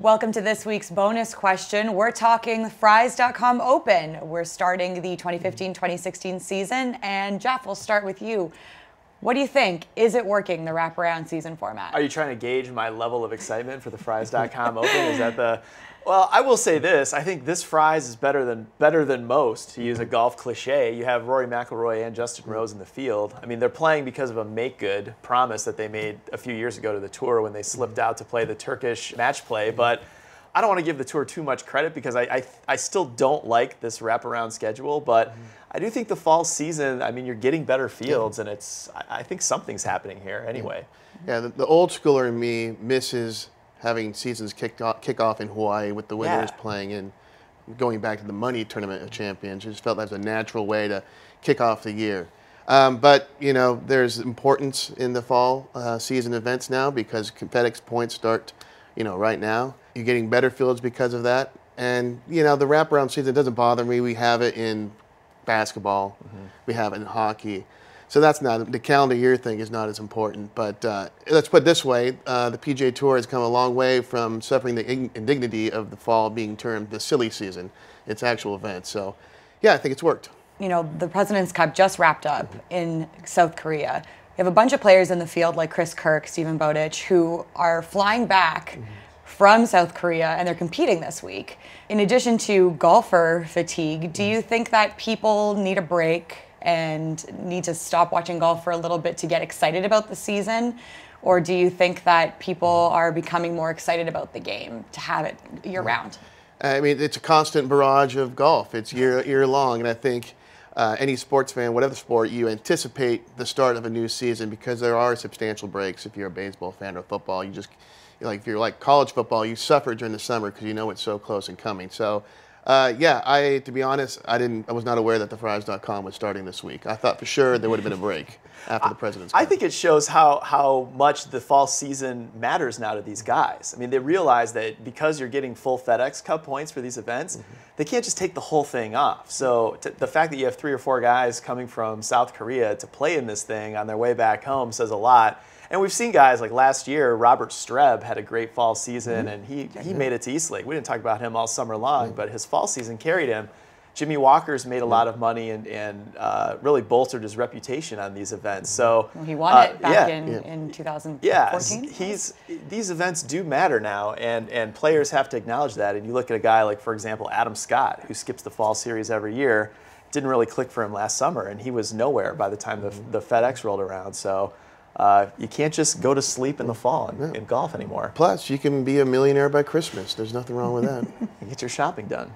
Welcome to this week's bonus question. We're talking Fries.com Open. We're starting the 2015-2016 season, and Jeff, we'll start with you. What do you think? Is it working, the wraparound season format? Are you trying to gauge my level of excitement for the Fries.com Open? Is that the... Well, I will say this. I think this Fries is better than most, to use a golf cliche. You have Rory McIlroy and Justin Rose in the field. I mean, they're playing because of a make-good promise that they made a few years ago to the Tour when they slipped out to play the Turkish match play. But I don't want to give the Tour too much credit because I still don't like this wraparound schedule. But I do think the fall season, I mean, you're getting better fields, and I think something's happening here anyway. Yeah, the old schooler in me misses having seasons kick off in Hawaii with the winners playing and going back to the money tournament of champions. It just felt like a natural way to kick off the year. But, you know, there's importance in the fall season events now because FedEx points start, you know, right now. You're getting better fields because of that. And, you know, the wraparound season doesn't bother me. We have it in basketball. We have it in hockey. So that's not, the calendar year thing is not as important. But let's put it this way, the PGA Tour has come a long way from suffering the indignity of the fall being termed the silly season. It's actual events. So, yeah, I think it's worked. You know, the President's Cup just wrapped up in South Korea. You have a bunch of players in the field like Chris Kirk, Stephen Bowditch, who are flying back from South Korea, and they're competing this week. In addition to golfer fatigue, do you think that people need a break and need to stop watching golf for a little bit to get excited about the season? Or do you think that people are becoming more excited about the game to have it year-round? I mean, it's a constant barrage of golf. It's year-long, and I think any sports fan, whatever sport, you anticipate the start of a new season because there are substantial breaks. If you're a baseball fan or football, you just, like, if you're like college football, you suffer during the summer because you know it's so close and coming. So, yeah, to be honest, I was not aware that the Fries.com was starting this week. I thought for sure there would have been a break after the President's Cup. I think it shows how much the fall season matters now to these guys. I mean, they realize that because you're getting full FedEx Cup points for these events, they can't just take the whole thing off. So the fact that you have 3 or 4 guys coming from South Korea to play in this thing on their way back home says a lot. And we've seen guys like last year, Robert Streb had a great fall season, and he made it to East Lake. We didn't talk about him all summer long, but his fall season carried him. Jimmy Walker's made a lot of money and really bolstered his reputation on these events. So well, he won it back in 2014. Yeah, these events do matter now, and players have to acknowledge that. And you look at a guy like, for example, Adam Scott, who skips the fall series every year. Didn't really click for him last summer, and he was nowhere by the time the FedEx rolled around. So you can't just go to sleep in the fall in golf anymore. Plus, you can be a millionaire by Christmas. There's nothing wrong with that. Get your shopping done.